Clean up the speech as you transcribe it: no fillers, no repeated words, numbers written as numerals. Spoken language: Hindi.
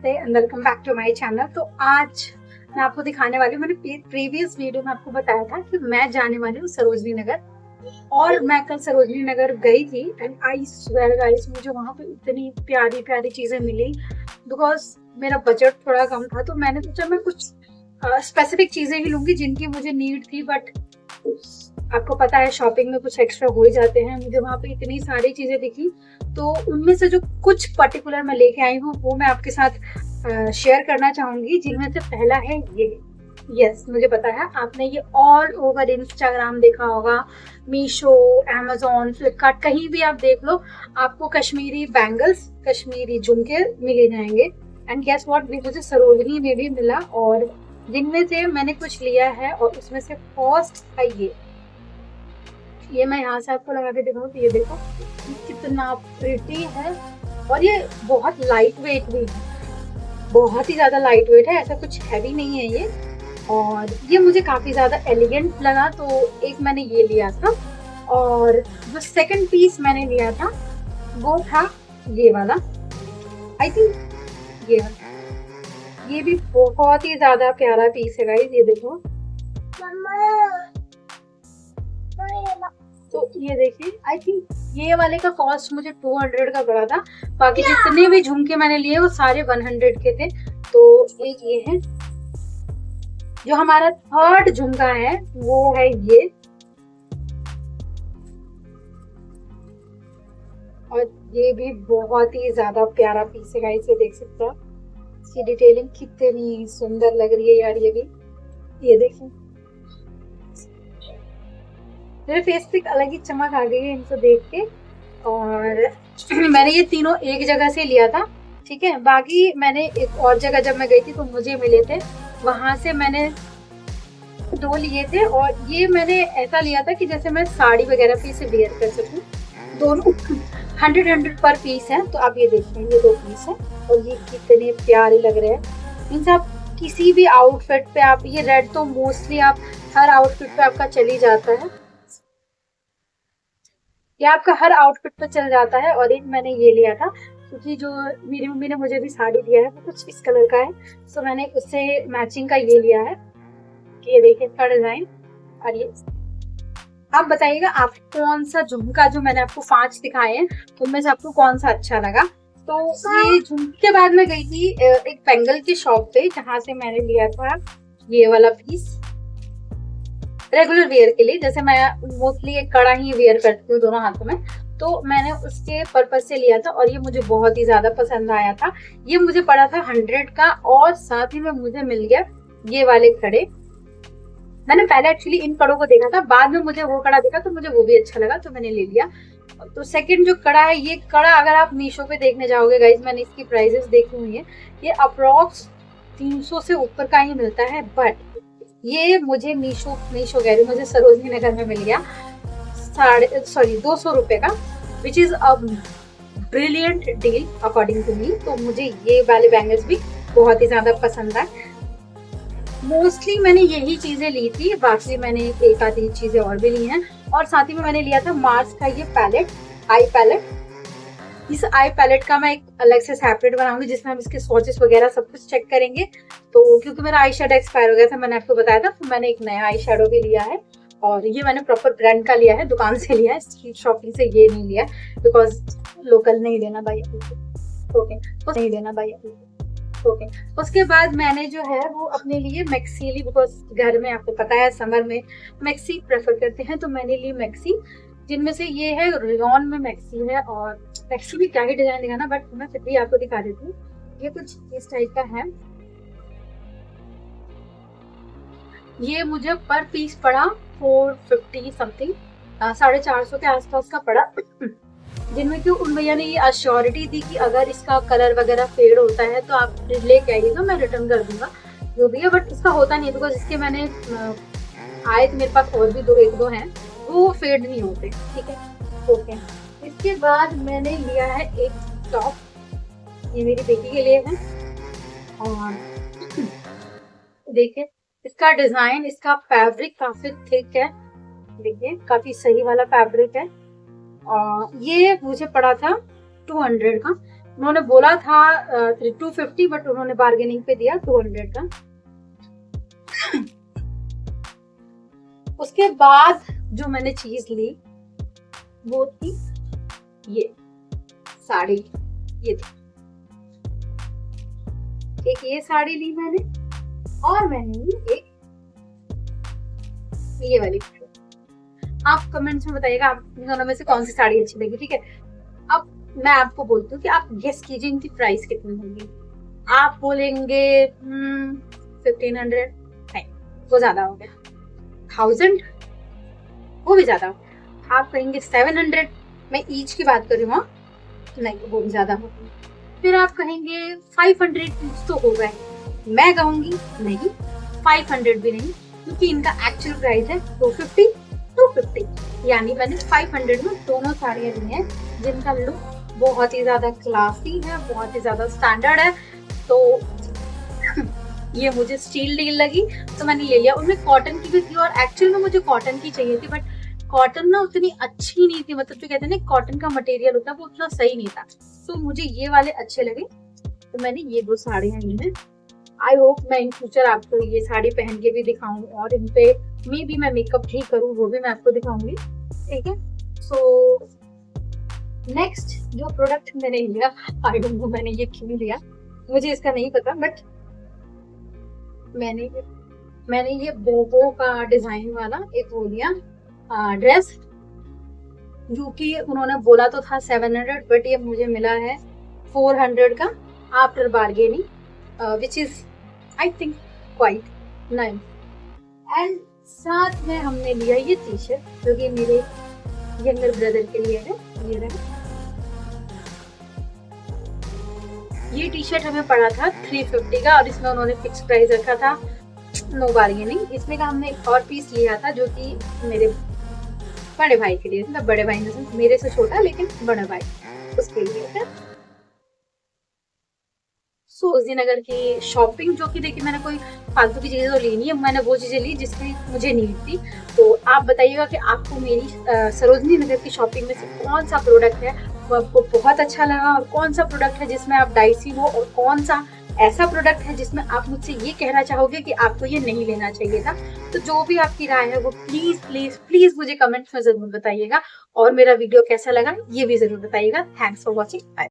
नमस्ते and welcome back to my channel. तो आज मैं आपको दिखाने वाली हूँ, मैंने प्रीवियस वीडियो में आपको बताया था कि मैं जाने वाली हूँ सरोजनी नगर, और मैं कल सरोजनी नगर गई थी एंड आई स्वेयर गाइस, मुझे वहाँ पे इतनी प्यारी प्यारी चीजें मिली। बिकॉज मेरा बजट थोड़ा कम था तो मैंने सोचा मैं कुछ स्पेसिफिक चीजें ही लूंगी जिनकी मुझे नीड थी, बट आपको पता है शॉपिंग में कुछ एक्स्ट्रा हो ही जाते हैं। मुझे वहाँ पे इतनी सारी चीजें दिखी, तो उनमें से जो कुछ पर्टिकुलर मैं लेके आई हूँ वो मैं आपके साथ शेयर करना चाहूंगी, जिनमें से पहला है ये। यस, मुझे पता है आपने ये ऑल ओवर इंस्टाग्राम देखा होगा, मीशो, अमेजोन, फ्लिपकार्ट, कहीं भी आप देख लो आपको कश्मीरी बैंगल्स, कश्मीरी झुमके मिले जाएंगे। एंड गेस व्हाट, मुझे सरोजनी में भी मिला, और जिनमें से मैंने कुछ लिया है और उसमें से फर्स्ट है ये मैं यहाँ से आपको लगा के दिखाऊँ तो ये देखो कितना प्रिटी है, और ये बहुत लाइट वेट भी है, बहुत ही ज्यादा लाइट वेट है, ऐसा कुछ हैवी नहीं है ये। और ये मुझे काफी ज्यादा एलिगेंट लगा, तो एक मैंने ये लिया था। और जो सेकंड पीस मैंने लिया था वो था ये वाला, आई थिंक ये वाला। ये भी बहुत ही ज्यादा प्यारा पीस है गाइस, ये देखो। तो ये देखिए, आई थिंक ये वाले का कॉस्ट मुझे 200 का पड़ा था। बाकी जितने भी झुमके मैंने लिए वो सारे 100 के थे। तो एक ये है, जो हमारा थर्ड झुमका है वो है ये, और ये भी बहुत ही ज्यादा प्यारा पीस है गाइस, ये देख सकते हो इसकी डिटेलिंग कितनी सुंदर लग रही है यार। ये देखिए, मेरे फेस पे अलग ही चमक आ गई है इनको देख के। और मैंने ये तीनों एक जगह से लिया था, ठीक है। बाकी मैंने एक और जगह जब मैं गई थी तो मुझे मिले थे, वहां से मैंने 2 लिए थे। और ये मैंने ऐसा लिया था कि जैसे मैं साड़ी वगैरह पे इसे वेयर कर सकूं। दोनों 100 पर पीस है, तो आप ये देखिए, ये 2 पीस है और ये कितने प्यारे लग रहे हैं। इनसे आप किसी भी आउटफिट पे, आप ये रेड तो मोस्टली आप हर आउटफिट पे आपका चली जाता है, ये आपका हर आउटफिट पे चल जाता है। और एक मैंने ये लिया था क्योंकि जो मेरी मम्मी ने मुझे भी साड़ी दिया है वो कुछ इस कलर का है, तो मैंने उससे मैचिंग का ये लिया है कि ये देखिए इसका डिजाइन। और ये आप बताइएगा आप कौन सा झुमका, जो मैंने आपको 5 दिखाए हैं उनमें से आपको कौन सा अच्छा लगा। तो ये झुमके के बाद मैं गई थी एक बैंगल की शॉप पे, जहाँ से मैंने लिया था ये वाला पीस रेगुलर वेयर के लिए। जैसे मैं मोस्टली एक कड़ा ही वेयर करती हूँ दोनों हाथों में, तो मैंने उसके पर्पज से लिया था और ये मुझे बहुत ही ज्यादा पसंद आया था। ये मुझे पड़ा था 100 का, और साथ ही में मुझे मिल गया ये वाले कड़े। मैंने पहले एक्चुअली इन कड़ों को देखा था, बाद में मुझे वो कड़ा देखा तो मुझे वो भी अच्छा लगा, तो मैंने ले लिया। तो सेकंड जो कड़ा है, ये कड़ा अगर आप मीशो पे देखने जाओगे गाइज, मैंने इसकी प्राइसेस देखी हुई है, ये अप्रोक्स 300 से ऊपर का ही मिलता है। बट ये मुझे मीशो कह रही हूँ, मुझे सरोजनी नगर में मिल गया 200 रुपए का, which is a brilliant deal according to me. तो मुझे ये वाले बैंगल्स भी बहुत ही ज्यादा पसंद आए। मोस्टली मैंने यही चीजें ली थी, बाकी मैंने एक आधी चीजें और भी ली हैं। और साथ ही में मैंने लिया था मार्स का ये पैलेट, आई पैलेट। इस आई पैलेट का मैं एक अलग से सेपरेट बनाऊंगी, जिसमें हम इसके स्वॉचेस वगैरह सब कुछ चेक करेंगे। तो क्योंकि मेरा आई शेडो एक्सपायर हो गया था, मैंने आपको बताया था, तो मैंने एक नया आई शेडो भी लिया है। और ये मैंने प्रॉपर ब्रांड का लिया है, दुकान से लिया है, स्ट्रीट शॉपिंग से ये नहीं लिया, बिकॉज लोकल नहीं लेना भाई, ओके नहीं लेना भाई, ओके। उसके बाद मैंने जो है वो अपने लिए मैक्सी ली, बिकॉज घर में आपको पता है समर में मैक्सी प्रेफर करते हैं, तो मैंने ली मैक्सी, जिनमें से ये है रेयॉन में मैक्सी है। और मैक्सी भी क्या ही डिजाइन दिखाना, बट मैं फिर भी आपको दिखा देती हूँ। ये कुछ इस टाइप का है, ये मुझे पर पीस पड़ा 450 समथिंग, 450 के आसपास का पड़ा। जिनमें कि उन भैया ने ये अश्योरिटी दी कि अगर इसका कलर वगैरह फेड होता है तो आप लेके आइएगा, मैं रिटर्न कर दूंगा जो भी है। बट इसका होता नहीं है, बिकॉज इसके मैंने आए थे मेरे पास और भी एक दो हैं, वो फेड नहीं होते, ठीक है, ओके। इसके बाद मैंने लिया है एक टॉप, ये मेरी बेटी के लिए है। और देखिए इसका डिजाइन, इसका फैब्रिक काफी थिक है, देखिए काफी सही वाला फैब्रिक है। ये मुझे पड़ा था 200 का। उन्होंने बोला था 250 बट उन्होंने बार्गेनिंग पे दिया 200 का। उसके बाद जो मैंने चीज ली वो थी ये साड़ी। ये थी एक ये साड़ी ली मैंने, और मैंने ली एक ये वाली। आप कमेंट्स में बताइएगा आप दोनों में से कौन सी साड़ी अच्छी लगी, ठीक है। अब मैं आपको बोलती हूँ कि आप गेस कीजिए इनकी प्राइस कितनी होगी। आप बोलेंगे 1500, नहीं वो ज्यादा हो गया। 1000, वो भी ज्यादा हो गया। आप कहेंगे 700, मैं ईच की बात कर रही हूँ, नहीं वो भी ज्यादा हो गया। फिर आप कहेंगे 500 कुछ तो हो गए। मैं कहूंगी नहीं 500 भी नहीं, क्योंकि इनका एक्चुअल प्राइस है 250, यानी मैंने 500 में दोनों साड़ियाँ ली हैं जिनका लुक बहुत ही ज्यादा क्लासी है, बहुत ही ज्यादा स्टैंडर्ड है। तो ये मुझे स्टील डील लगी तो मैंने ले लिया। उनमें कॉटन की भी थी और एक्चुअल में मुझे कॉटन की चाहिए थी, बट कॉटन ना उतनी अच्छी नहीं थी, मतलब जो कहते हैं ना कॉटन का मटेरियल होता है वो उतना सही नहीं था। तो मुझे ये वाले अच्छे लगे तो मैंने ये 2 साड़ियाँ ली हैं। आई होप मैं इन फ्यूचर आपको ये साड़ी पहन के भी दिखाऊं और इन पे मे भी मैं मेकअप भी करूँ, वो भी मैं आपको दिखाऊंगी, ठीक है। सो नेक्स्ट जो प्रोडक्ट मैंने लिया, आई डोंट नो मैंने ये क्यों लिया, मुझे इसका नहीं पता, बट मैंने ये बोबो का डिजाइन वाला एक वो लिया ड्रेस, जो कि उन्होंने बोला तो था 700 बट ये मुझे मिला है 400 का after bargaining, which is I think quite nice. And साथ में हमने लिया ये टी शर्ट जो कि मेरे यंगर ब्रदर के लिए है। ये रहा, ये टी शर्ट हमें पड़ा था 350 का और इसमें उन्होंने फिक्स प्राइस रखा था, नो बार्गेनिंग। इसमें का हमने एक और पीस लिया था जो कि मेरे बड़े भाई के लिए, मतलब बड़े भाई में मेरे से छोटा लेकिन बड़ा भाई, उसके लिए था। सो उस दिन अगर की शॉपिंग जो कि देखिए मैंने कोई फालतू की चीजें तो ली नहीं है, मैंने वो चीजें ली जिसमें मुझे नीड थी। तो आप बताइएगा कि आपको मेरी सरोजनी नगर की शॉपिंग में से कौन सा प्रोडक्ट है वो आपको बहुत अच्छा लगा, और कौन सा प्रोडक्ट है जिसमें आप डाइसी हो, और कौन सा ऐसा प्रोडक्ट है जिसमें आप मुझसे ये कहना चाहोगे कि आपको ये नहीं लेना चाहिए था। तो जो भी आपकी राय है वो प्लीज प्लीज प्लीज मुझे कमेंट्स में जरूर बताइएगा, और मेरा वीडियो कैसा लगा ये भी जरूर बताइएगा। Thanks for watching, bye.